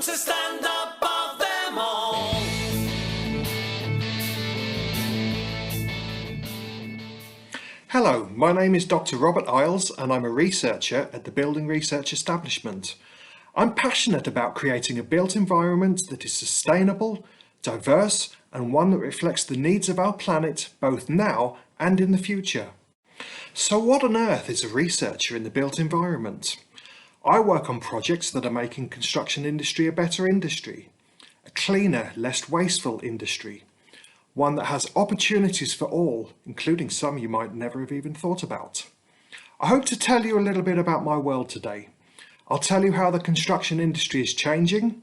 to stand above them all. Hello, my name is Dr. Robert Isles and I'm a researcher at the Building Research Establishment. I'm passionate about creating a built environment that is sustainable, diverse and one that reflects the needs of our planet both now and in the future. So what on earth is a researcher in the built environment? I work on projects that are making construction industry a better industry, a cleaner, less wasteful industry, one that has opportunities for all, including some you might never have even thought about. I hope to tell you a little bit about my world today. I'll tell you how the construction industry is changing.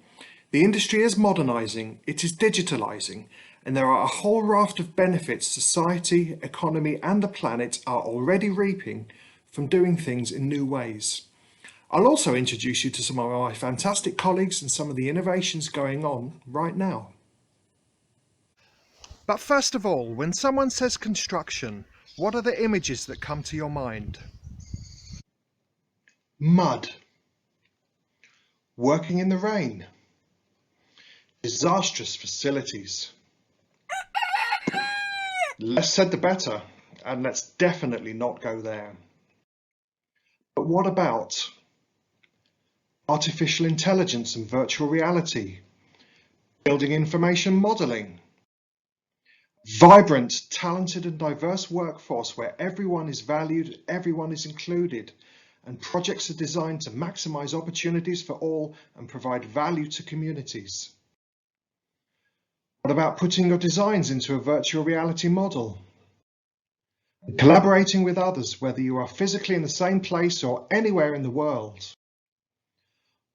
The industry is modernising, it is digitalising, and there are a whole raft of benefits society, economy and the planet are already reaping from doing things in new ways. I'll also introduce you to some of my fantastic colleagues and some of the innovations going on right now. But first of all, when someone says construction, what are the images that come to your mind? Mud. Working in the rain. Disastrous facilities. Less said the better, and let's definitely not go there. But what about artificial intelligence and virtual reality? Building information modelling? Vibrant, talented and diverse workforce where everyone is valued, everyone is included, and projects are designed to maximise opportunities for all and provide value to communities. What about putting your designs into a virtual reality model? Collaborating with others, whether you are physically in the same place or anywhere in the world.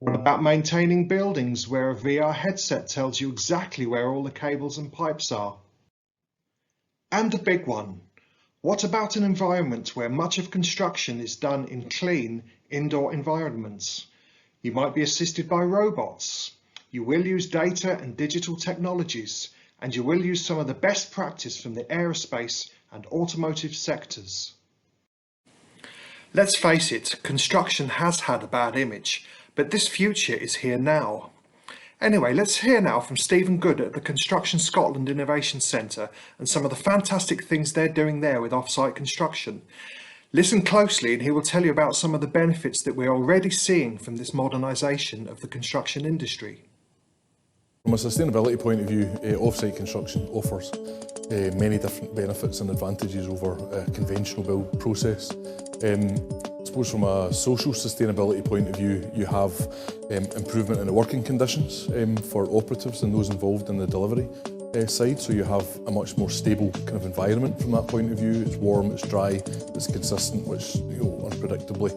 What about maintaining buildings where a VR headset tells you exactly where all the cables and pipes are? And a big one, what about an environment where much of construction is done in clean, indoor environments? You might be assisted by robots. You will use data and digital technologies, and you will use some of the best practice from the aerospace and automotive sectors. Let's face it, construction has had a bad image, but this future is here now. Anyway, let's hear now from Stephen Good at the Construction Scotland Innovation Centre and some of the fantastic things they're doing there with off-site construction. Listen closely and he will tell you about some of the benefits that we're already seeing from this modernisation of the construction industry. From a sustainability point of view, off-site construction offers many different benefits and advantages over a conventional build process. I suppose from a social sustainability point of view, you have improvement in the working conditions for operatives and those involved in the delivery side, so you have a much more stable kind of environment from that point of view. It's warm, it's dry, it's consistent, which unpredictably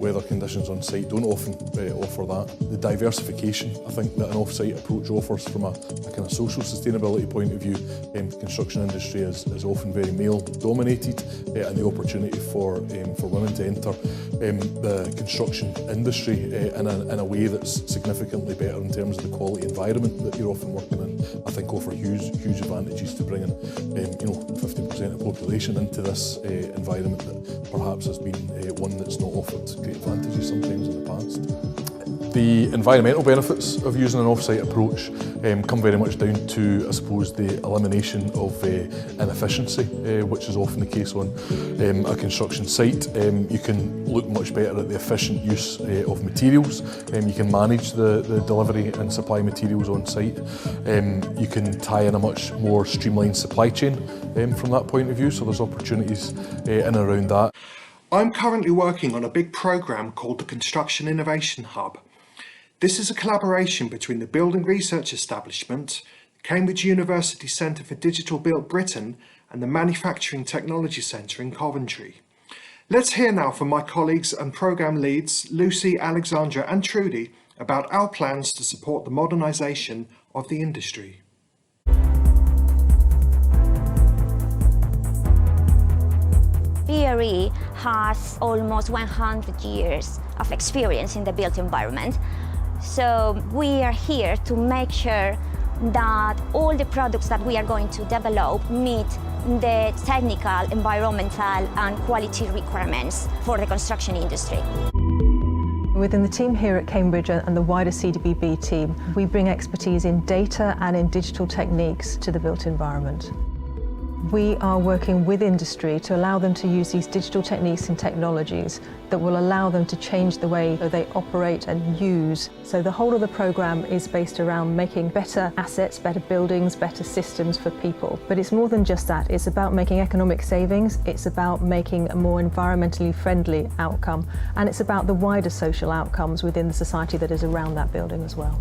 weather conditions on site don't often offer that. The diversification I think that an off-site approach offers from a kind of social sustainability point of view, the construction industry is often very male dominated, and the opportunity for women to enter the construction industry in a way that's significantly better in terms of the quality environment that you're often working in, I think offer huge advantages to bringing 50% of the population into this environment that perhaps has been one that's not offered great advantages sometimes in the past. The environmental benefits of using an off-site approach come very much down to, I suppose, the elimination of inefficiency, which is often the case on a construction site. You can look much better at the efficient use of materials. You can manage the delivery and supply materials on site. You can tie in a much more streamlined supply chain from that point of view, so there's opportunities in and around that. I'm currently working on a big programme called the Construction Innovation Hub. This is a collaboration between the Building Research Establishment, Cambridge University Centre for Digital Built Britain and the Manufacturing Technology Centre in Coventry. Let's hear now from my colleagues and programme leads Lucy, Alexandra and Trudy about our plans to support the modernisation of the industry. BRE has almost 100 years of experience in the built environment. So we are here to make sure that all the products that we are going to develop meet the technical, environmental and quality requirements for the construction industry. Within the team here at Cambridge and the wider CDBB team, we bring expertise in data and in digital techniques to the built environment. We are working with industry to allow them to use these digital techniques and technologies that will allow them to change the way that they operate and use. So the whole of the programme is based around making better assets, better buildings, better systems for people. But it's more than just that. It's about making economic savings, it's about making a more environmentally friendly outcome, and it's about the wider social outcomes within the society that is around that building as well.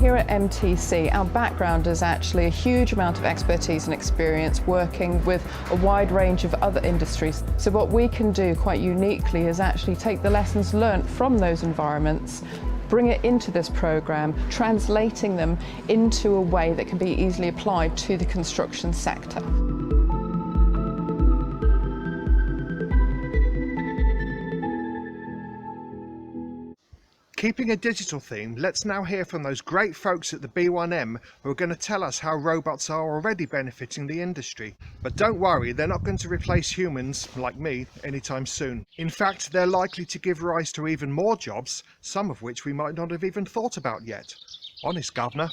Here at MTC, our background is actually a huge amount of expertise and experience working with a wide range of other industries. So what we can do quite uniquely is actually take the lessons learnt from those environments, bring it into this programme, translating them into a way that can be easily applied to the construction sector. Keeping a digital theme, let's now hear from those great folks at the B1M who are going to tell us how robots are already benefiting the industry. But don't worry, they're not going to replace humans, like me, anytime soon. In fact, they're likely to give rise to even more jobs, some of which we might not have even thought about yet. Honest, Governor.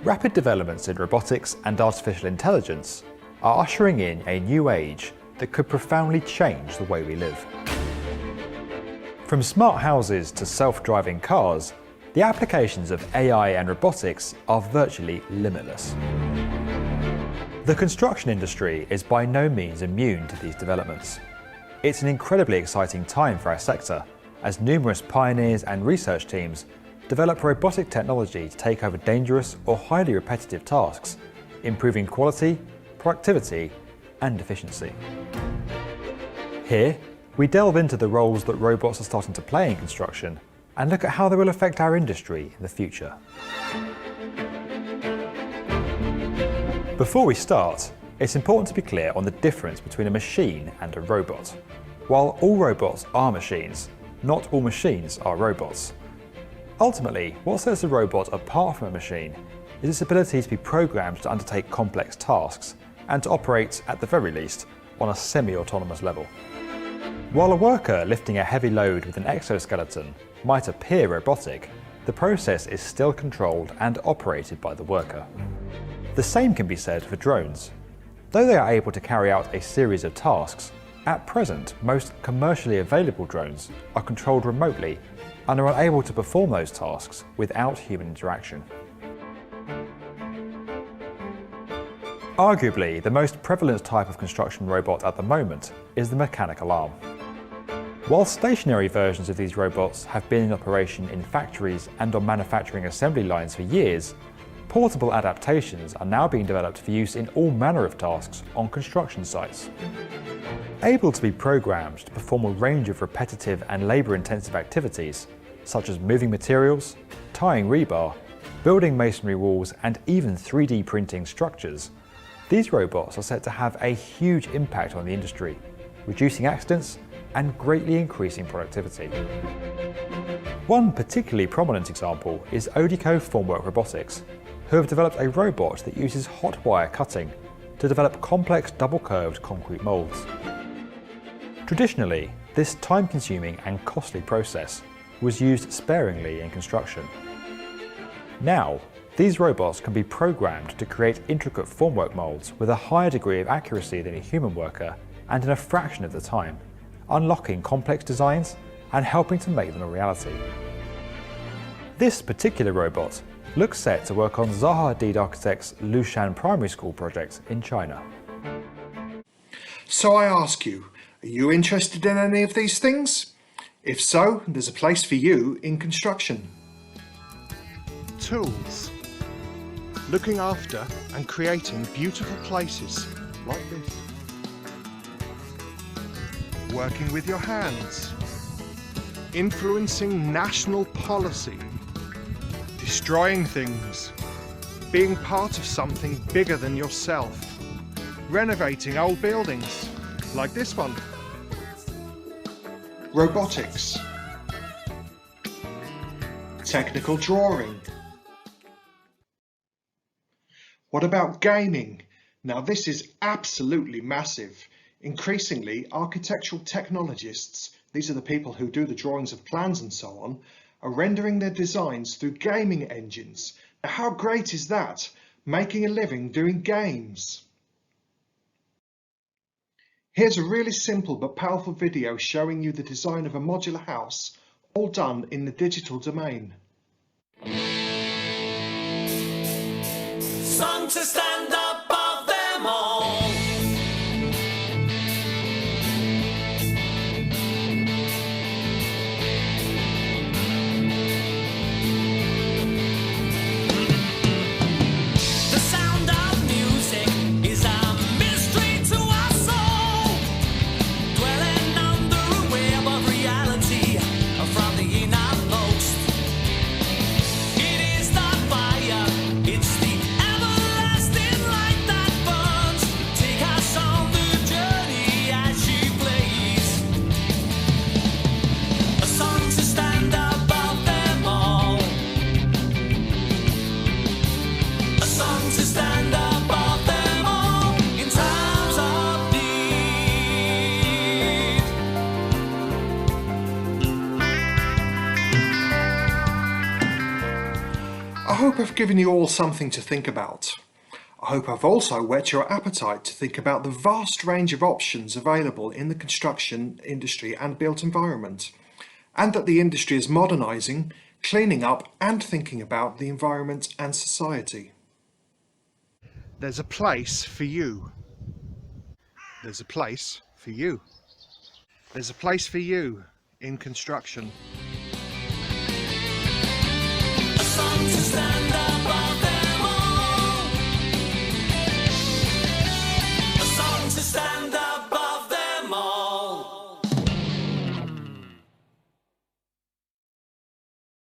Rapid developments in robotics and artificial intelligence are ushering in a new age that could profoundly change the way we live. From smart houses to self-driving cars, the applications of AI and robotics are virtually limitless. The construction industry is by no means immune to these developments. It's an incredibly exciting time for our sector, as numerous pioneers and research teams develop robotic technology to take over dangerous or highly repetitive tasks, improving quality, productivity, and efficiency. Here, we delve into the roles that robots are starting to play in construction and look at how they will affect our industry in the future. Before we start, it's important to be clear on the difference between a machine and a robot. While all robots are machines, not all machines are robots. Ultimately, what sets a robot apart from a machine is its ability to be programmed to undertake complex tasks and to operate, at the very least, on a semi-autonomous level. While a worker lifting a heavy load with an exoskeleton might appear robotic, the process is still controlled and operated by the worker. The same can be said for drones. Though they are able to carry out a series of tasks, at present most commercially available drones are controlled remotely and are unable to perform those tasks without human interaction. Arguably, the most prevalent type of construction robot at the moment is the mechanical arm. While stationary versions of these robots have been in operation in factories and on manufacturing assembly lines for years, portable adaptations are now being developed for use in all manner of tasks on construction sites. Able to be programmed to perform a range of repetitive and labour-intensive activities, such as moving materials, tying rebar, building masonry walls, and even 3D printing structures, these robots are set to have a huge impact on the industry, reducing accidents and greatly increasing productivity. One particularly prominent example is Odico Formwork Robotics, who have developed a robot that uses hot wire cutting to develop complex double-curved concrete moulds. Traditionally, this time-consuming and costly process was used sparingly in construction. Now, these robots can be programmed to create intricate formwork moulds with a higher degree of accuracy than a human worker and in a fraction of the time, unlocking complex designs and helping to make them a reality. This particular robot looks set to work on Zaha Hadid Architects' Lushan Primary School project in China. So I ask you, are you interested in any of these things? If so, there's a place for you in construction. Tools. Looking after and creating beautiful places like this. Working with your hands. Influencing national policy. Destroying things. Being part of something bigger than yourself. Renovating old buildings, like this one. Robotics. Technical drawing. What about gaming? Now this is absolutely massive. Increasingly, architectural technologists, these are the people who do the drawings of plans and so on, are rendering their designs through gaming engines. Now, how great is that? Making a living doing games. Here's a really simple but powerful video showing you the design of a modular house, all done in the digital domain. Some to stand above them all. The sound of music is a mystery to us all, dwelling under a web of reality from the innermost. It is the fire, it's the everlasting light that burns. Take us on the journey as she plays. A song to stand above them all. A song to stand above them all in times of need. I hope I've given you all something to think about. I hope I've also whet your appetite to think about the vast range of options available in the construction industry and built environment, and that the industry is modernising, cleaning up and thinking about the environment and society. There's a place for you. There's a place for you. There's a place for you in construction. A song to stand